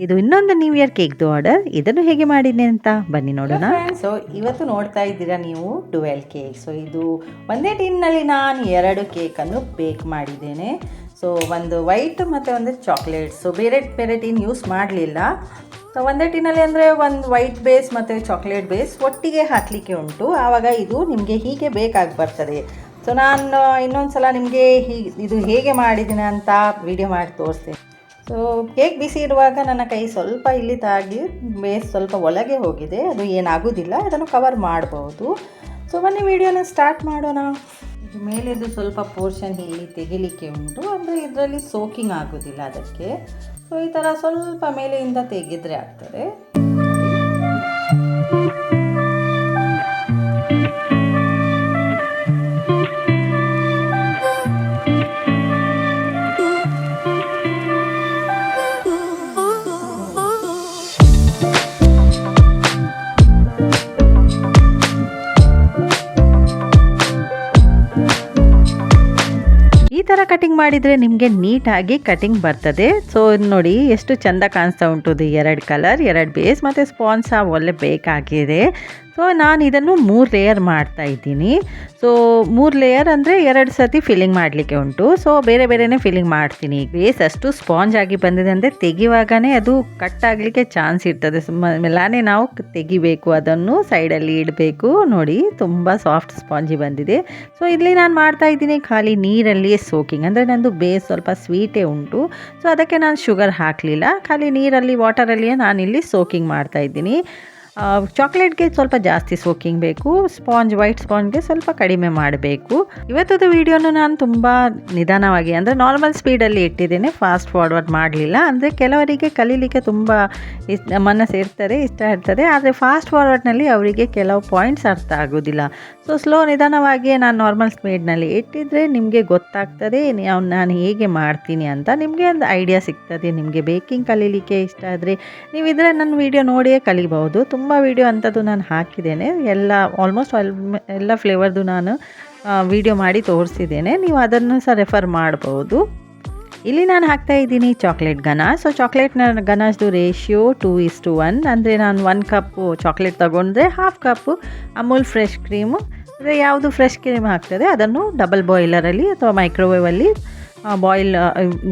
ಇದು ಇನ್ನೊಂದು new year ಕೇಕ್ದು order. ಇದನ್ನು ಹೇಗೆ ಮಾಡಿದ್ದೆ ಅಂತ ಬನ್ನಿ ನೋಡೋಣ. ಸೊ ಇವತ್ತು ನೋಡ್ತಾ ಇದ್ದೀರಾ ನೀವು ಡುವೆಲ್ ಕೇಕ್. ಸೊ ಇದು ಒಂದೇ ಟಿನ್ನಲ್ಲಿ ನಾನು 2 ಕೇಕನ್ನು ಬೇಕ್ ಮಾಡಿದ್ದೇನೆ. ಸೊ ಒಂದು ವೈಟ್ ಮತ್ತು ಒಂದು ಚಾಕ್ಲೇಟ್. ಸೊ ಬೇರೆ ಬೇರೆ ಟಿನ್ ಯೂಸ್ ಮಾಡಲಿಲ್ಲ. ಸೊ ಒಂದೇ ಟಿನ್ನಲ್ಲಿ ಅಂದರೆ ಒಂದು ವೈಟ್ ಬೇಸ್ ಮತ್ತು ಚಾಕ್ಲೇಟ್ ಬೇಸ್ ಒಟ್ಟಿಗೆ ಹಾಕಲಿಕ್ಕೆ ಉಂಟು. ಆವಾಗ ಇದು ನಿಮಗೆ ಹೀಗೆ ಬೇಕಾಗಿ ಬರ್ತದೆ. ಸೊ ನಾನು ಇನ್ನೊಂದು ಸಲ ನಿಮಗೆ ಇದು ಹೇಗೆ ಮಾಡಿದ್ದೀನಿ ಅಂತ ವಿಡಿಯೋ ಮಾಡಿ ತೋರಿಸ್ತೀನಿ. ಸೊ ಕೇಕ್ ಬಿಸಿ ಇರುವಾಗ ನನ್ನ ಕೈ ಸ್ವಲ್ಪ ಇಲ್ಲಿ ತಾಗಿ ಬೇಸ್ ಸ್ವಲ್ಪ ಒಳಗೆ ಹೋಗಿದೆ. ಅದು ಏನಾಗೋದಿಲ್ಲ, ಅದನ್ನು ಕವರ್ ಮಾಡ್ಬೋದು. ಸೊ ಬನ್ನಿ ವಿಡಿಯೋನ ಸ್ಟಾರ್ಟ್ ಮಾಡೋಣ. ಇದು ಮೇಲೆದು ಸ್ವಲ್ಪ ಪೋರ್ಷನ್ ಇಲ್ಲಿ ತೆಗಿಲಿಕ್ಕೆ ಉಂಟು, ಅಂದರೆ ಇದರಲ್ಲಿ ಸೋಕಿಂಗ್ ಆಗೋದಿಲ್ಲ ಅದಕ್ಕೆ. ಸೊ ಈ ಥರ ಸ್ವಲ್ಪ ಮೇಲೆಯಿಂದ ತೆಗೆದ್ರೆ ಆಗ್ತದೆ. ಈ ಥರ ಕಟಿಂಗ್ ಮಾಡಿದರೆ ನಿಮಗೆ ನೀಟಾಗಿ ಕಟಿಂಗ್ ಬರ್ತದೆ. ಸೊ ನೋಡಿ ಎಷ್ಟು ಚೆಂದ ಕಾಣಿಸ್ತಾ ಉಂಟು. 2 ಕಲರ್, 2 ಬೇಸ್ ಮತ್ತು ಸ್ಪಾಂಜ್ ಸಹ ಒಳ್ಳೆ ಬೇಕಾಗಿದೆ. ಸೊ ನಾನು ಇದನ್ನು 3 ಲೇಯರ್ ಮಾಡ್ತಾ ಇದ್ದೀನಿ. ಸೊ 3 ಲೇಯರ್ ಅಂದರೆ 2 ಸತಿ ಫಿಲ್ಲಿಂಗ್ ಮಾಡಲಿಕ್ಕೆ ಉಂಟು. ಸೊ ಬೇರೆ ಬೇರೆನೇ ಫಿಲ್ಲಿಂಗ್ ಮಾಡ್ತೀನಿ. ಬೇಸ್ ಅಷ್ಟು ಸ್ಪಾಂಜ್ ಆಗಿ ಬಂದಿದೆ ಅಂದರೆ ತೆಗಿವಾಗನೇ ಅದು ಕಟ್ ಆಗಲಿಕ್ಕೆ ಚಾನ್ಸ್ ಇರ್ತದೆ. ಮೆಲ್ಲಾನೆ ನಾವು ತೆಗಿಬೇಕು, ಅದನ್ನು ಸೈಡಲ್ಲಿ ಇಡಬೇಕು. ನೋಡಿ ತುಂಬ ಸಾಫ್ಟ್ ಸ್ಪಾಂಜಿ ಬಂದಿದೆ. ಸೊ ಇಲ್ಲಿ ನಾನು ಮಾಡ್ತಾ ಇದ್ದೀನಿ ಖಾಲಿ ನೀರಲ್ಲಿ ಸೋಕಿಂಗ್, ಅಂದರೆ ನಂದು ಬೇಸ್ ಸ್ವಲ್ಪ ಸ್ವೀಟೇ ಉಂಟು. ಸೊ ಅದಕ್ಕೆ ನಾನು ಶುಗರ್ ಹಾಕಲಿಲ್ಲ, ಖಾಲಿ ನೀರಲ್ಲಿ ವಾಟರಲ್ಲಿಯೇ ನಾನಿಲ್ಲಿ ಸೋಕಿಂಗ್ ಮಾಡ್ತಾ ಇದ್ದೀನಿ. ಚಾಕ್ಲೇಟ್ಗೆ ಸ್ವಲ್ಪ ಜಾಸ್ತಿ ಸೋಕಿಂಗ್ ಬೇಕು, ವೈಟ್ ಸ್ಪಾಂಜ್ಗೆ ಸ್ವಲ್ಪ ಕಡಿಮೆ ಮಾಡಬೇಕು. ಇವತ್ತದು ವಿಡಿಯೋನು ನಾನು ತುಂಬ ನಿಧಾನವಾಗಿ, ಅಂದರೆ ನಾರ್ಮಲ್ ಸ್ಪೀಡಲ್ಲಿ ಇಟ್ಟಿದ್ದೇನೆ, ಫಾಸ್ಟ್ ಫಾರ್ವರ್ಡ್ ಮಾಡಲಿಲ್ಲ. ಅಂದರೆ ಕೆಲವರಿಗೆ ಕಲೀಲಿಕ್ಕೆ ತುಂಬ ಮನಸ್ಸು ಇರ್ತದೆ, ಇಷ್ಟ ಇರ್ತದೆ, ಆದರೆ ಫಾಸ್ಟ್ ಫಾರ್ವರ್ಡ್ನಲ್ಲಿ ಅವರಿಗೆ ಕೆಲವು ಪಾಯಿಂಟ್ಸ್ ಅರ್ಥ ಆಗೋದಿಲ್ಲ. ಸೊ ಸ್ಲೋ ನಿಧಾನವಾಗಿಯೇ ನಾನು ನಾರ್ಮಲ್ ಸ್ಪೀಡ್ನಲ್ಲಿ ಇಟ್ಟಿದ್ರೆ ನಿಮಗೆ ಗೊತ್ತಾಗ್ತದೆ ನಾನು ಹೇಗೆ ಮಾಡ್ತೀನಿ ಅಂತ. ನಿಮಗೆ ಒಂದು ಐಡಿಯಾ ಸಿಗ್ತದೆ. ನಿಮಗೆ ಬೇಕಿಂಗ್ ಕಲೀಲಿಕ್ಕೆ ಇಷ್ಟ ಆದರೆ ನೀವು ಇದರ ನನ್ನ ವಿಡಿಯೋ ನೋಡಿಯೇ ಕಲಿಬಹುದು. ತುಂಬ ವಿಡಿಯೋ ಅಂಥದ್ದು ನಾನು ಹಾಕಿದ್ದೇನೆ, ಆಲ್ಮೋಸ್ಟ್ ಎಲ್ಲ ಫ್ಲೇವರ್ದು ನಾನು ವಿಡಿಯೋ ಮಾಡಿ ತೋರಿಸಿದ್ದೇನೆ. ನೀವು ಅದನ್ನು ಸಹ ರೆಫರ್ ಮಾಡ್ಬೋದು. ಇಲ್ಲಿ ನಾನು ಹಾಕ್ತಾ ಇದ್ದೀನಿ ಚಾಕ್ಲೇಟ್ ಗನಾಶ್. ಸೊ ಚಾಕ್ಲೇಟ್ನ ಗನಾಶ್ದು ರೇಷಿಯೋ 2:1. ಅಂದರೆ ನಾನು 1 ಕಪ್ಪು ಚಾಕ್ಲೇಟ್ ತಗೊಂಡ್ರೆ 1/2 ಕಪ್ಪು ಅಮೂಲ್ ಫ್ರೆಶ್ ಕ್ರೀಮು, ಅಂದರೆ ಯಾವುದು ಫ್ರೆಶ್ ಕ್ರೀಮ್ ಹಾಕ್ತದೆ ಅದನ್ನು ಡಬಲ್ ಬಾಯ್ಲರಲ್ಲಿ ಅಥವಾ ಮೈಕ್ರೋವೇವಲ್ಲಿ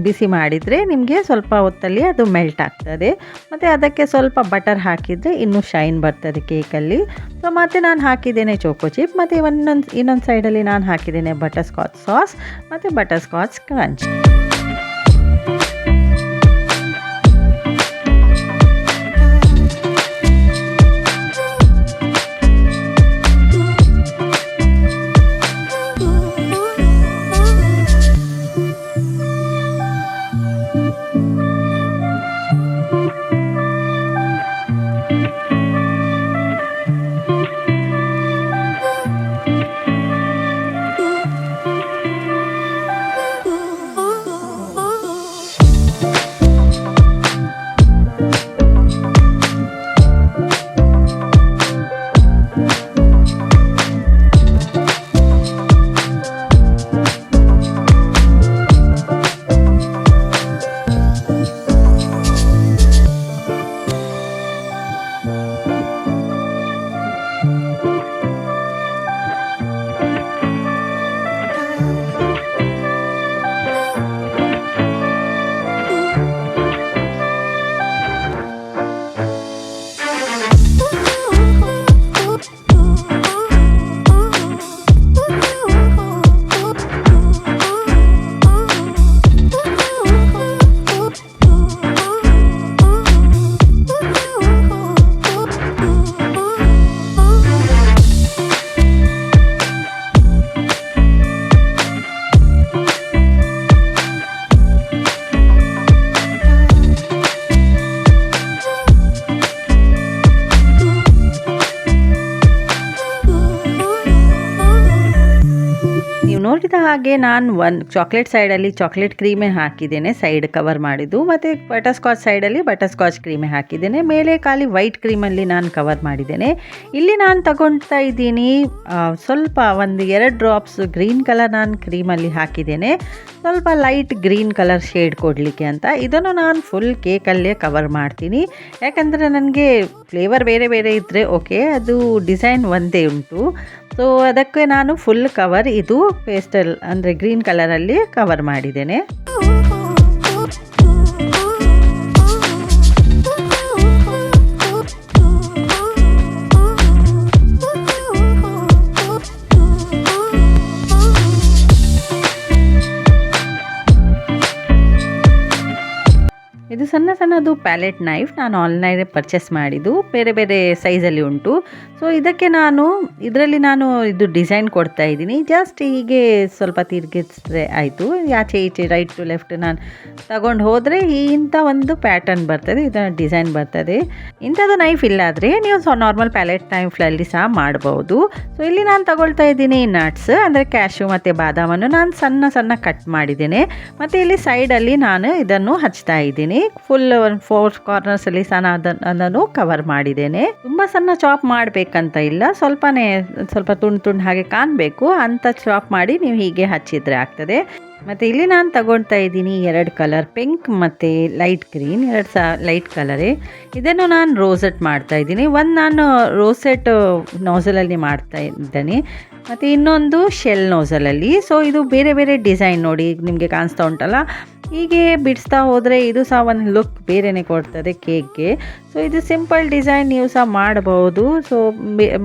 ಬಿಸಿ ಮಾಡಿದರೆ ನಿಮಗೆ ಸ್ವಲ್ಪ ಹೊತ್ತಲ್ಲಿ ಅದು ಮೆಲ್ಟ್ ಆಗ್ತದೆ. ಮತ್ತು ಅದಕ್ಕೆ ಸ್ವಲ್ಪ ಬಟರ್ ಹಾಕಿದರೆ ಇನ್ನೂ ಶೈನ್ ಬರ್ತದೆ ಕೇಕಲ್ಲಿ. ಸೊ ಮತ್ತು ನಾನು ಹಾಕಿದ್ದೇನೆ ಚೋಕೋ ಚಿಪ್, ಮತ್ತು ಇನ್ನೊಂದು ಸೈಡಲ್ಲಿ ನಾನು ಹಾಕಿದ್ದೇನೆ ಬಟರ್ ಸ್ಕಾಚ್ ಸಾಸ್ ಮತ್ತು ಬಟರ್ ಸ್ಕಾಚ್ ಕ್ರಂಚ್. ನೋಡಿದ ಹಾಗೆ ನಾನು ಒಂದು ಚಾಕ್ಲೇಟ್ ಸೈಡಲ್ಲಿ ಚಾಕ್ಲೇಟ್ ಕ್ರೀಮೇ ಹಾಕಿದ್ದೇನೆ, ಸೈಡ್ ಕವರ್ ಮಾಡಿದ್ದು, ಮತ್ತು ಬಟರ್ಸ್ಕಾಚ್ ಸೈಡಲ್ಲಿ ಬಟರ್ಸ್ಕಾಚ್ ಕ್ರೀಮೇ ಹಾಕಿದ್ದೇನೆ, ಮೇಲೆ ಖಾಲಿ ವೈಟ್ ಕ್ರೀಮಲ್ಲಿ ನಾನು ಕವರ್ ಮಾಡಿದ್ದೇನೆ. ಇಲ್ಲಿ ನಾನು ತಗೊಳ್ತಾ ಇದ್ದೀನಿ ಸ್ವಲ್ಪ ಒಂದು 2 ಡ್ರಾಪ್ಸ್ ಗ್ರೀನ್ ಕಲರ್ ನಾನು ಕ್ರೀಮಲ್ಲಿ ಹಾಕಿದ್ದೇನೆ, ಸ್ವಲ್ಪ ಲೈಟ್ ಗ್ರೀನ್ ಕಲರ್ ಶೇಡ್ ಕೊಡಲಿಕ್ಕೆ ಅಂತ. ಇದನ್ನು ನಾನು ಫುಲ್ ಕೇಕಲ್ಲೇ ಕವರ್ ಮಾಡ್ತೀನಿ, ಯಾಕಂದರೆ ನನಗೆ ಫ್ಲೇವರ್ ಬೇರೆ ಬೇರೆ ಇದ್ದರೆ ಓಕೆ, ಅದು ಡಿಸೈನ್ ಒಂದೇ ಉಂಟು. ಸೊ ಅದಕ್ಕೆ ನಾನು ಫುಲ್ ಕವರ್ ಇದು ಪೇಸ್ಟಲ್ ಅಂದರೆ ಗ್ರೀನ್ ಕಲರಲ್ಲಿ ಕವರ್ ಮಾಡಿದ್ದೇನೆ. ಇದು ಸಣ್ಣ ಸಣ್ಣದು ಪ್ಯಾಲೆಟ್ ನೈಫ್ ನಾನು ಆನ್ಲೈನ್ ಪರ್ಚೇಸ್ ಮಾಡಿದ್ದು, ಬೇರೆ ಬೇರೆ ಸೈಜಲ್ಲಿ ಉಂಟು. ಸೊ ಇದಕ್ಕೆ ಇದರಲ್ಲಿ ನಾನು ಇದು ಡಿಸೈನ್ ಕೊಡ್ತಾ ಇದ್ದೀನಿ. ಜಸ್ಟ್ ಹೀಗೆ ಸ್ವಲ್ಪ ತಿರುಗಿಸಿದ್ರೆ ಆಯಿತು, ಆಚೆ ಈಚೆ ರೈಟ್ ಟು ಲೆಫ್ಟ್ ನಾನು ತಗೊಂಡು ಹೋದರೆ ಇಂಥ ಒಂದು ಪ್ಯಾಟರ್ನ್ ಬರ್ತದೆ, ಇದನ್ನು ಡಿಸೈನ್ ಬರ್ತದೆ. ಇಂಥದ್ದು ನೈಫ್ ಇಲ್ಲಾದರೆ ನೀವು ನಾರ್ಮಲ್ ಪ್ಯಾಲೆಟ್ ನೈಫಲ್ಲಿ ಸಹ ಮಾಡ್ಬೋದು. ಸೊ ಇಲ್ಲಿ ನಾನು ತಗೊಳ್ತಾ ಇದ್ದೀನಿ ನಟ್ಸ್ ಅಂದರೆ ಕ್ಯಾಶು ಮತ್ತು ಬಾದಾಮನ್ನು ನಾನು ಸಣ್ಣ ಸಣ್ಣ ಕಟ್ ಮಾಡಿದ್ದೇನೆ, ಮತ್ತು ಇಲ್ಲಿ ಸೈಡಲ್ಲಿ ನಾನು ಇದನ್ನು ಹಚ್ತಾ ಇದ್ದೀನಿ. ಫುಲ್ 4 ಕಾರ್ನರ್ಸಲ್ಲಿ ಸಹ ಅದನ್ನು ಕವರ್ ಮಾಡಿದ್ದೇನೆ. ತುಂಬ ಸಣ್ಣ ಚಾಪ್ ಮಾಡಬೇಕಂತ ಇಲ್ಲ, ಸ್ವಲ್ಪ ತುಂಡು ಹಾಗೆ ಕಾಣಬೇಕು ಅಂತ ಚಾಪ್ ಮಾಡಿ ನೀವು ಹೀಗೆ ಹಚ್ಚಿದ್ರೆ ಆಗ್ತದೆ. ಮತ್ತು ಇಲ್ಲಿ ನಾನು ತಗೊಳ್ತಾ ಇದ್ದೀನಿ 2 ಕಲರ್, ಪಿಂಕ್ ಮತ್ತು ಲೈಟ್ ಗ್ರೀನ್, 2 ಸಹ ಲೈಟ್ ಕಲರೇ. ಇದನ್ನು ನಾನು ರೋಸೆಟ್ ಮಾಡ್ತಾ ಇದ್ದೀನಿ. ಒಂದು ನಾನು ರೋಸೆಟ್ ನೋಸಲಲ್ಲಿ ಮಾಡ್ತಾ ಇದ್ದೇನೆ, ಮತ್ತು ಇನ್ನೊಂದು ಶೆಲ್ ನೋಸಲಲ್ಲಿ. ಸೊ ಇದು ಬೇರೆ ಬೇರೆ ಡಿಸೈನ್ ನೋಡಿ ನಿಮಗೆ ಕಾಣಿಸ್ತಾ ಉಂಟಲ್ಲ, ಹೀಗೆ ಬಿಡಿಸ್ತಾ ಹೋದರೆ ಇದು ಸಹ ಒಂದು ಲುಕ್ ಬೇರೆಯೇ ಕೊಡ್ತದೆ ಕೇಕ್ಗೆ. ಸೊ ಇದು ಸಿಂಪಲ್ ಡಿಸೈನ್ ನೀವು ಸಹ ಮಾಡಬಹುದು. ಸೊ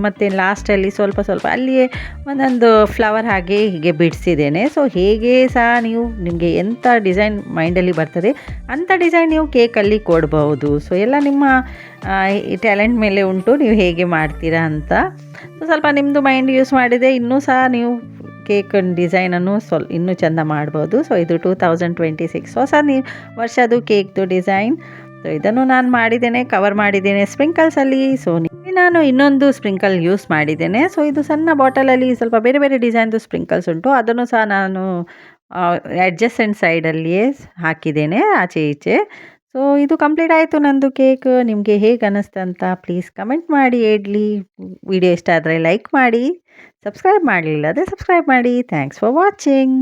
ಮತ್ತು ಲಾಸ್ಟಲ್ಲಿ ಸ್ವಲ್ಪ ಅಲ್ಲಿಯೇ ಒಂದೊಂದು ಫ್ಲವರ್ ಹಾಗೆ ಹೀಗೆ ಬಿಡಿಸಿದ್ದೇನೆ. ಸೊ ಹೇಗೆ ಸಹ ನಿಮಗೆ ಎಂಥ ಡಿಸೈನ್ ಮೈಂಡಲ್ಲಿ ಬರ್ತದೆ ಅಂಥ ಡಿಸೈನ್ ನೀವು ಕೇಕಲ್ಲಿ ಕೊಡಬಹುದು. ಸೊ ಎಲ್ಲ ನಿಮ್ಮ ಟ್ಯಾಲೆಂಟ್ ಮೇಲೆ ಉಂಟು, ನೀವು ಹೇಗೆ ಮಾಡ್ತೀರಾ ಅಂತ. ಸೊ ಸ್ವಲ್ಪ ನಿಮ್ಮದು ಮೈಂಡ್ ಯೂಸ್ ಮಾಡಿದರೆ ಇನ್ನೂ ಸಹ ನೀವು ಕೇಕ್ ಡಿಸೈನನ್ನು ಇನ್ನೂ ಚೆಂದ ಮಾಡ್ಬೋದು. ಸೊ ಇದು 2026 ಹೊಸ ವರ್ಷದ್ದು ಕೇಕ್ದು ಡಿಸೈನ್. ಸೊ ಇದನ್ನು ನಾನು ಮಾಡಿದ್ದೇನೆ, ಕವರ್ ಮಾಡಿದ್ದೇನೆ ಸ್ಪ್ರಿಂಕಲ್ಸಲ್ಲಿ. ಸೊ ನಾನು ಇನ್ನೊಂದು ಸ್ಪ್ರಿಂಕಲ್ ಯೂಸ್ ಮಾಡಿದ್ದೇನೆ. ಸೊ ಇದು ಸಣ್ಣ ಬಾಟಲಲ್ಲಿ ಸ್ವಲ್ಪ ಬೇರೆ ಬೇರೆ ಡಿಸೈನ್ದು ಸ್ಪ್ರಿಂಕಲ್ಸ್ ಉಂಟು, ಅದನ್ನು ಸಹ ನಾನು ಅಡ್ಜಸೆಂಟ್ ಸೈಡಲ್ಲಿಯೇ ಹಾಕಿದ್ದೇನೆ ಆಚೆ ಈಚೆ. ಸೊ ಇದು ಕಂಪ್ಲೀಟ್ ಆಯಿತು ನಂದು ಕೇಕ್. ನಿಮಗೆ ಹೇಗೆ ಅನ್ನಿಸ್ತಂತ ಪ್ಲೀಸ್ ಕಮೆಂಟ್ ಮಾಡಿ ಹೇಳಲಿ. ವಿಡಿಯೋ ಇಷ್ಟ ಆದರೆ ಲೈಕ್ ಮಾಡಿ, ಸಬ್ಸ್ಕ್ರೈಬ್ ಮಾಡಲಿಲ್ಲ ಅಂದರೆ ಸಬ್ಸ್ಕ್ರೈಬ್ ಮಾಡಿ. Thanks for watching.